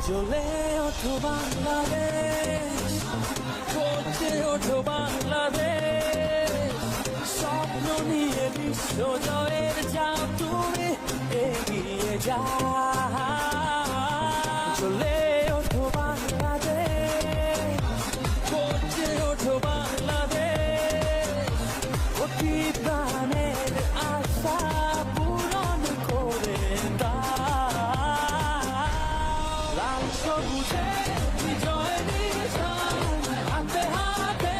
চলে ওঠো বাংলাদেশ, করছে ওঠো বাংলাদেশ, স্বপ্ন নিয়ে বিশ্ব জয়ের যাও তুমি এগিয়ে যাও। চলে ওঠো বাংলাদেশ, করছে ওঠো বাংলাদেশ, অতি প্রাণের আশা পূরণ করে দাও। লাল সবুজে বিজয় নিশান, হাতে হাতে